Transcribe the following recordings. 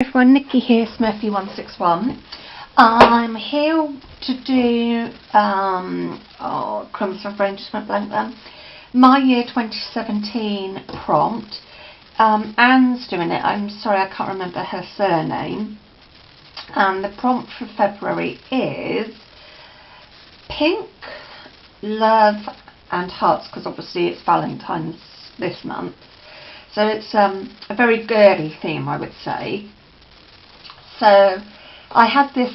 Everyone, Nicky here, Smurfy161. I'm here to do, crumbs, my brain just went blank then. My year 2017 prompt. Anne's doing it. I'm sorry, I can't remember her surname. And the prompt for February is pink, love and hearts, because obviously it's Valentine's this month. So it's a very girly theme, I would say. So I had this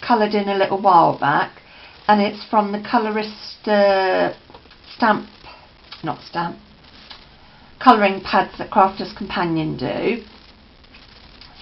coloured in a little while back, and it's from the colourist colouring pads that Crafters Companion do.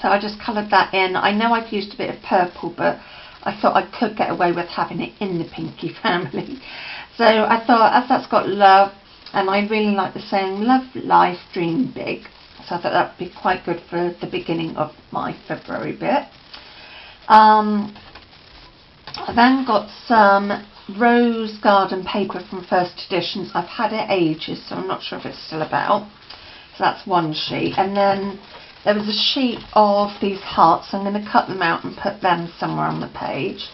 So I just coloured that in. I know I've used a bit of purple, but I thought I could get away with having it in the pinky family. So I thought, as that's got love, and I really like the saying, love life, dream big. So I thought that would be quite good for the beginning of my February bit. I then got some rose garden paper from First Editions. I've had it ages, so I'm not sure if it's still about. So that's one sheet. And then there was a sheet of these hearts. I'm going to cut them out and put them somewhere on the page.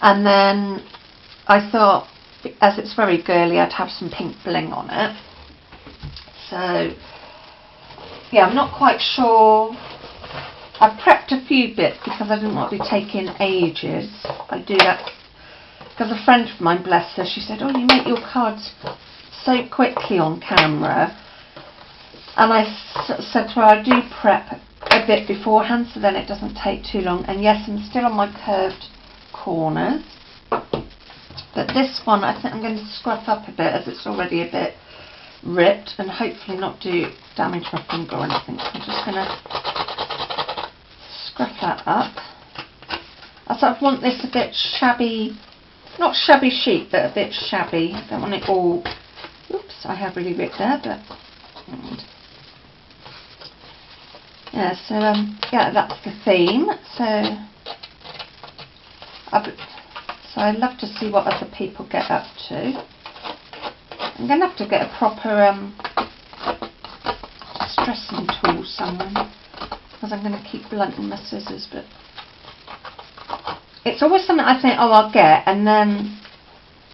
And then I thought, as it's very girly, I'd have some pink bling on it. So yeah, I'm not quite sure. I've prepped a few bits because I didn't want to be taking ages. I do that because a friend of mine, bless her, she said, oh, you make your cards so quickly on camera. And I said to her, I do prep a bit beforehand so then it doesn't take too long. And yes, I'm still on my curved corners. But this one, I think I'm going to scrap up a bit as it's already a bit ripped, and hopefully not do damage my finger or anything. So I'm just going to scrap that up. I sort of want this a bit shabby, not shabby chic, but a bit shabby. I don't want it all, oops, I have really ripped there, but yeah, so yeah, that's the theme. So I'd love to see what other people get up to. I'm going to have to get a proper stressing tool somewhere, because I'm going to keep blunting my scissors, but it's always something I think, oh, I'll get, and then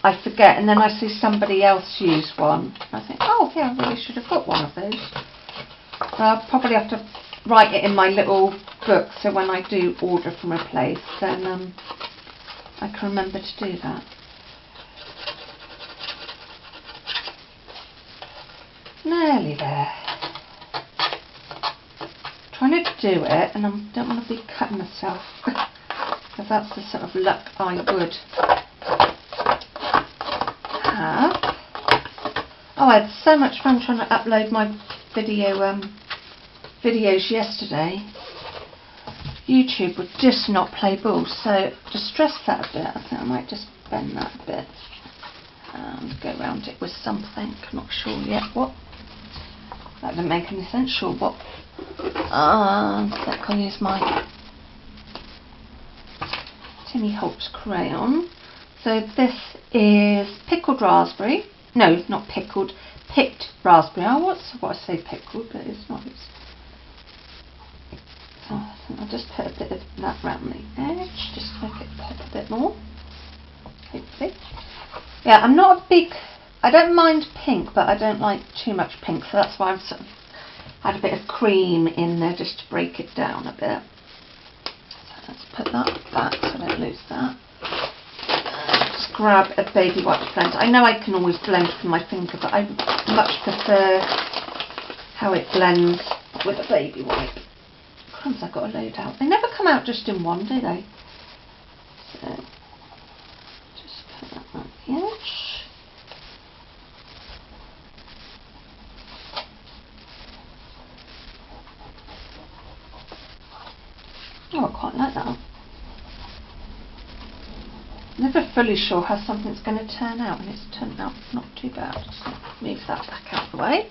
I forget, and then I see somebody else use one. I think, oh yeah, I really should have got one of those. So I'll probably have to write it in my little book, so when I do order from a place, then I can remember to do that. Nearly there. Trying to do it, and I don't want to be cutting myself, because that's the sort of luck I would have. Oh, I had so much fun trying to upload my videos yesterday. YouTube would just not play ball, so to stress that a bit, I think I might just bend that a bit and go around it with something. Not sure yet what. That doesn't make any sense. Sure what. I'll use my Timmy Holtz crayon. So this is pickled raspberry. No, not pickled. Picked raspberry. Oh, what's what I say pickled, but it's not. So I think I'll just put a bit of that around the edge, just to make it pop a bit more. Hopefully. Yeah, I'm not a big, I don't mind pink, but I don't like too much pink, so that's why I've sort of had a bit of cream in there just to break it down a bit. So let's put that back so I don't lose that. Just grab a baby white blend. I know I can always blend with my finger, but I much prefer how it blends with a baby wipe. Crumbs, I've got a load out. They never come out just in one, do they? So just put that on the edge. Oh, I quite like that. Never fully sure how something's going to turn out, and it's turned out not too bad. So move that back out of the way.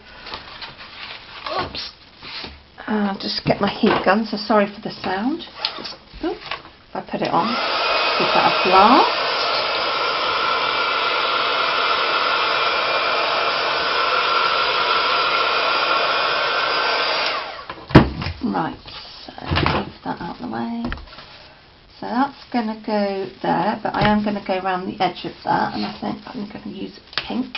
Oops. I'll just get my heat gun, so sorry for the sound. Just, if I put it on, give that a blast. Right, so that out of the way. So that's going to go there, but I am going to go around the edge of that, and I think I'm going to use pink.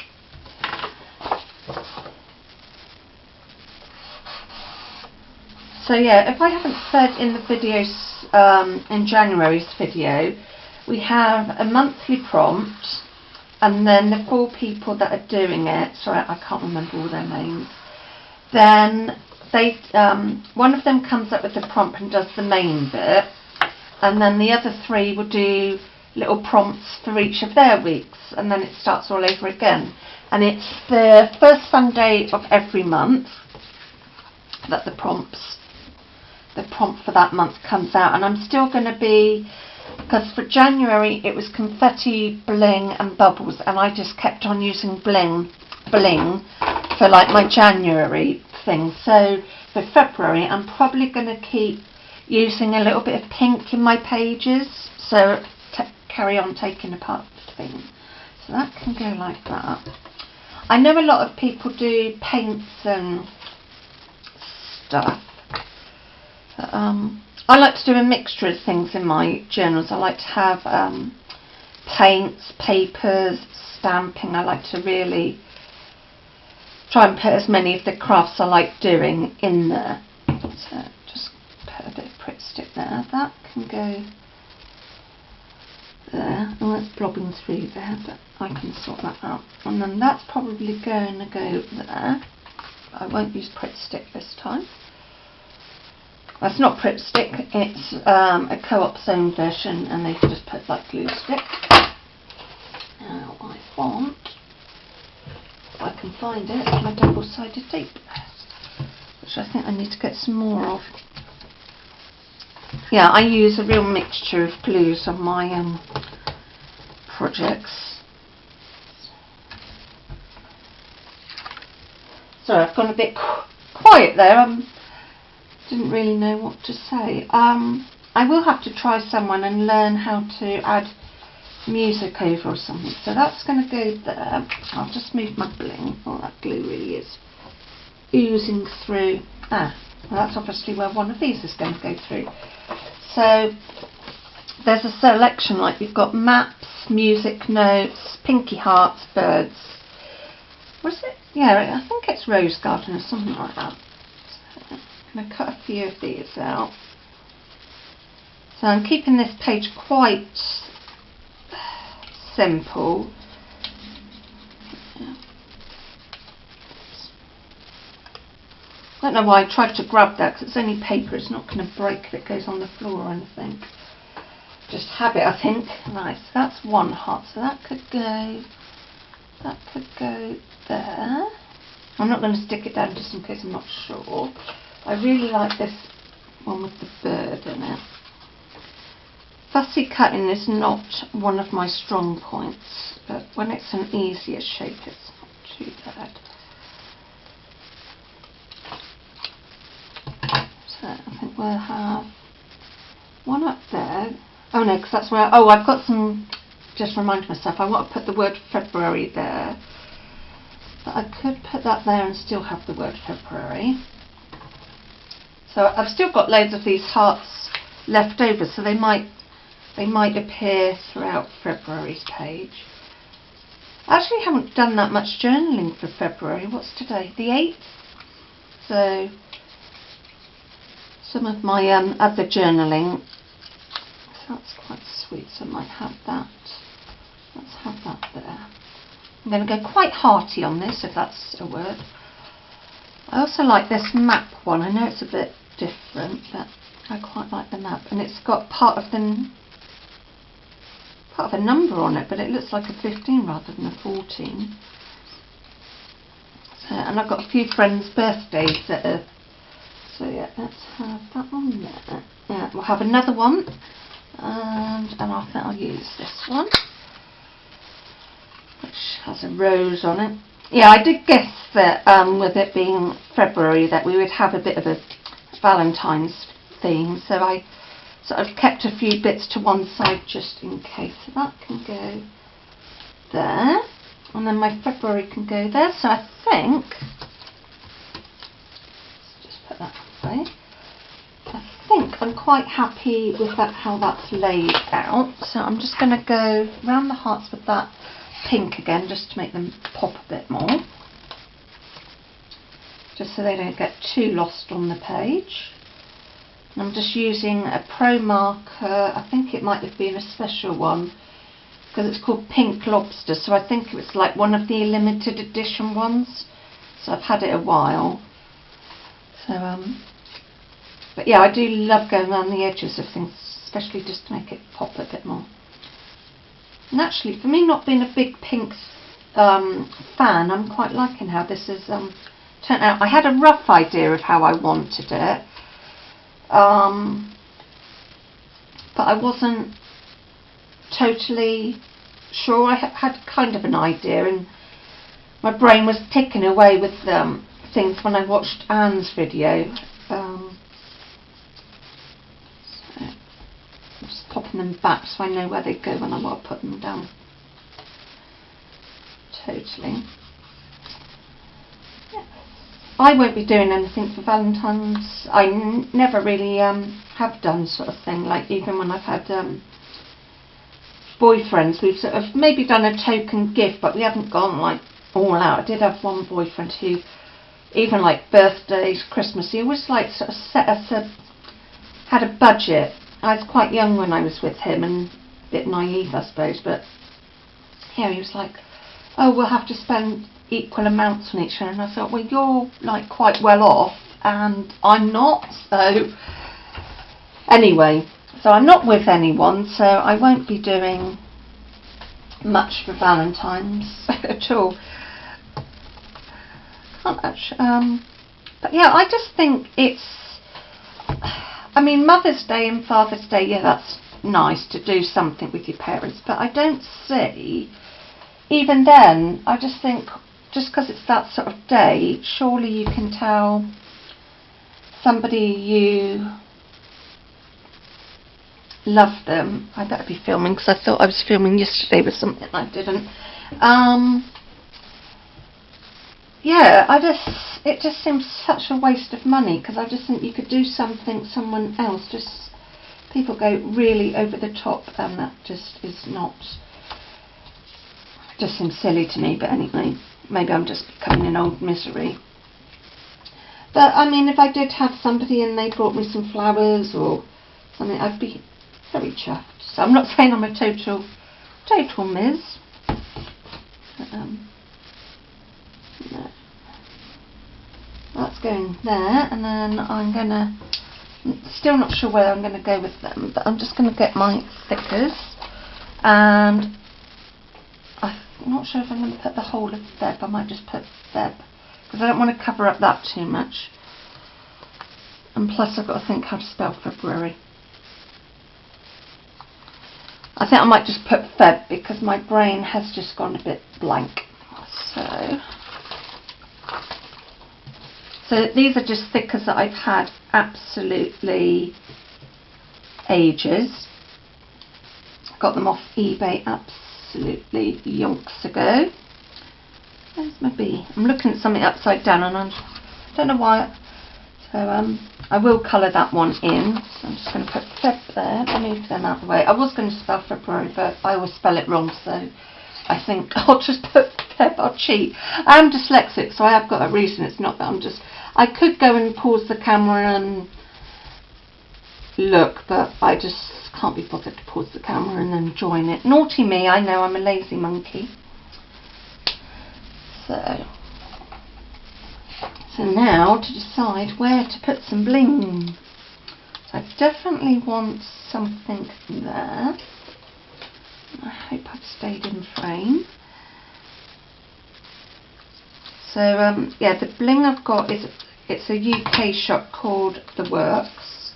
So yeah, if I haven't said in the videos, in January's video, we have a monthly prompt, and then the 4 people that are doing it, sorry I can't remember all their names, then they, one of them comes up with the prompt and does the main bit, and then the other 3 will do little prompts for each of their weeks, and then it starts all over again. And it's the first Sunday of every month that the prompt for that month comes out. And I'm still going to be, because for January it was confetti, bling and bubbles, and I just kept on using bling for like my January thing. So for February I'm probably going to keep using a little bit of pink in my pages, so carry on taking apart the thing. So that can go like that. I know a lot of people do paints and stuff. I like to do a mixture of things in my journals. I like to have paints, papers, stamping. I like to really try and put as many of the crafts I like doing in there. So just put a bit of Pritt stick there. That can go there, and that's blobbing through there, but I can sort that out. And then that's probably going to go there. I won't use Pritt stick this time. That's not Pritt stick, it's a Co-op's own version, and they've just put like glue stick. Now I want, if I can find it, my double-sided tape, which I think I need to get some more of. Yeah, I use a real mixture of glues on my projects. Sorry, I've gone a bit quiet there. Didn't really know what to say. I will have to try someone and learn how to add music over or something. So that's going to go there. I'll just move my bling. Oh, that glue really is oozing through. Well, that's obviously where one of these is going to go through. So there's a selection, like you've got maps, music notes, pinky hearts, birds. What is it? Yeah, I think it's rose garden or something like that. So I'm going to cut a few of these out. So I'm keeping this page quite simple. I don't know why I tried to grab that, because it's only paper, it's not going to break if it goes on the floor or anything. Just habit, I think. Right, so that's one heart, so that could go there. I'm not going to stick it down just in case I'm not sure. I really like this one with the bird in it. Fussy cutting is not one of my strong points, but when it's an easier shape it's not too bad. So I think we'll have one up there. Oh no, because that's where, I've got some, just remind myself, I want to put the word February there. But I could put that there and still have the word February. So I've still got loads of these hearts left over, so they might appear throughout February's page. I actually haven't done that much journaling for February. What's today? The 8th? So some of my other journaling, so that's quite sweet, so I might have that. Let's have that there. I'm going to go quite hearty on this, if that's a word. I also like this map one. I know it's a bit different, but I quite like the map, and it's got part of a number on it, but it looks like a 15 rather than a 14. So, and I've got a few friends' birthdays that are, so yeah, let's have that one there. Yeah, we'll have another one, and I think I'll use this one, which has a rose on it. Yeah, I did guess that with it being February that we would have a bit of a Valentine's theme, so I sort of kept a few bits to one side just in case. So that can go there, and then my February can go there. So I think, let's just put that away. I think I'm quite happy with that, how that's laid out. So I'm just going to go round the hearts with that pink again, just to make them pop a bit more. Just so they don't get too lost on the page. And I'm just using a Pro marker. I think it might have been a special one, because it's called Pink Lobster. So I think it was like one of the limited edition ones. So I've had it a while. So but yeah, I do love going around the edges of things, especially just to make it pop a bit more. And actually, for me not being a big pink fan, I'm quite liking how this has turned out. I had a rough idea of how I wanted it, but I wasn't totally sure. I had kind of an idea, and my brain was ticking away with things when I watched Anne's video. So I'm just popping them back so I know where they go when I want to put them down. Totally. Yeah. I won't be doing anything for Valentine's. I never really have done sort of thing, like even when I've had boyfriends, we've sort of maybe done a token gift, but we haven't gone like all out. I did have one boyfriend who, even like birthdays, Christmas, he always like sort of set us had a budget. I was quite young when I was with him and a bit naive, I suppose, but yeah, he was like, oh, we'll have to spend equal amounts on each other. And I thought, well, you're like quite well off and I'm not, so anyway, so I'm not with anyone, so I won't be doing much for Valentine's at all. Can't actually, but yeah, I just think it's, I mean, Mother's Day and Father's Day, yeah, that's nice to do something with your parents, but I don't see, even then, I just think, just because it's that sort of day, surely you can tell somebody you love them. I better be filming, because I thought I was filming yesterday with something I didn't. Yeah, it just seems such a waste of money, because I just think you could do something someone else, just people go really over the top, and that just is not, just seems silly to me. But anyway, maybe I'm just becoming an old misery. But I mean, if I did have somebody and they brought me some flowers or something, I'd be very chuffed. So I'm not saying I'm a total miss. But, no. That's going there, and then I'm gonna, still not sure where I'm gonna go with them, but I'm just gonna get my thickers, and I'm not sure if I'm gonna put the whole of Feb. I might just put Feb, because I don't want to cover up that too much, and plus I've got to think how to spell February. I think I might just put Feb, because my brain has just gone a bit blank. So these are just thickers that I've had absolutely ages. Got them off eBay absolutely yonks ago. Where's my bee? I'm looking at something upside down and I don't know why. So I will colour that one in. So I'm just going to put Feb there. I'll move them out of the way. I was going to spell February, but I always spell it wrong, so I think I'll just put Feb. I'll cheat. I am dyslexic, so I have got a reason. It's not that I'm just, I could go and pause the camera and look, but I just can't be bothered to pause the camera and then join it. Naughty me, I know, I'm a lazy monkey. So now to decide where to put some bling. So I definitely want something there. I hope I've stayed in frame. So yeah, the bling I've got is, it's a UK shop called The Works,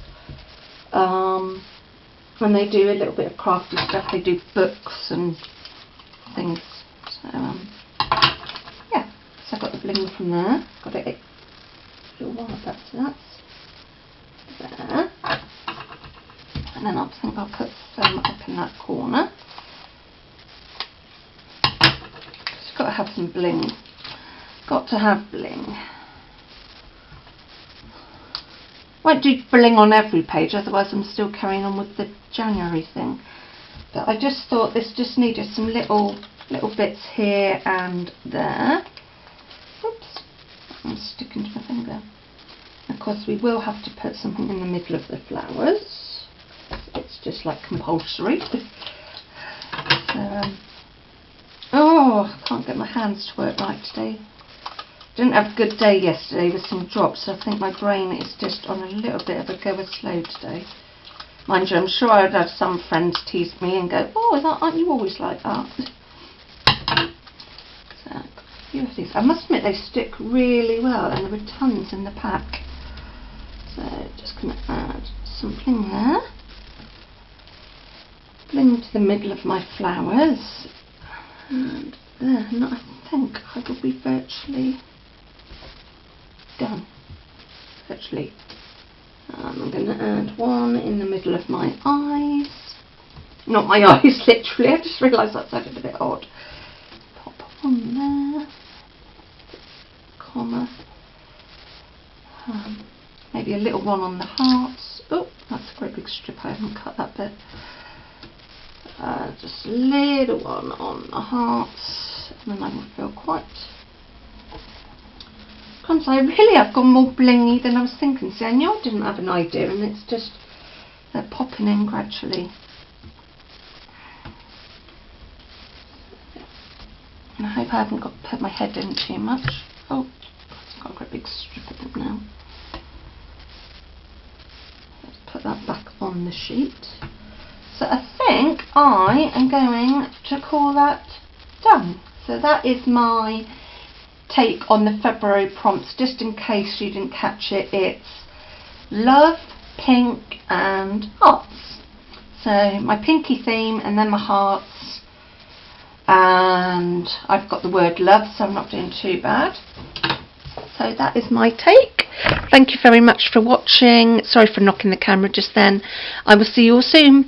and they do a little bit of crafty stuff. They do books and things. So yeah, so I got the bling from there. Got it a little while back, so that's there. And then I think I'll put some up in that corner. Just got to have some bling. Got to have bling. Won't do bling on every page, otherwise I'm still carrying on with the January thing. But I just thought this just needed some little bits here and there. Oops, I'm sticking to my finger. Of course we will have to put something in the middle of the flowers. It's just like compulsory. So, oh, I can't get my hands to work right today. Didn't have a good day yesterday with some drops, so I think my brain is just on a little bit of a go slow today. Mind you, I'm sure I'd have some friends tease me and go, oh, aren't you always like that? So, a few of these. I must admit they stick really well, and there were tons in the pack. So, just going to add some bling there. Bling to the middle of my flowers. And then I think I will be virtually done. Virtually. I'm going to add one in the middle of my eyes. Not my eyes, literally. I just realised that sounded a bit odd. Pop one there. Comma. Maybe a little one on the hearts. Oh, that's a great big strip. I haven't cut that bit. Just a little one on the hearts. And then I will feel quite... I really have gone more blingy than I was thinking. See, I knew I didn't have an idea, and it's just they're popping in gradually. And I hope I haven't got to put my head in too much. Oh, I've got a great big strip of it now. Let's put that back on the sheet. So I think I am going to call that done. So that is my take on the February prompts, just in case you didn't catch it. It's love, pink and hearts. So my pinky theme and then my hearts, and I've got the word love, so I'm not doing too bad. So that is my take. Thank you very much for watching. Sorry for knocking the camera just then. I will see you all soon.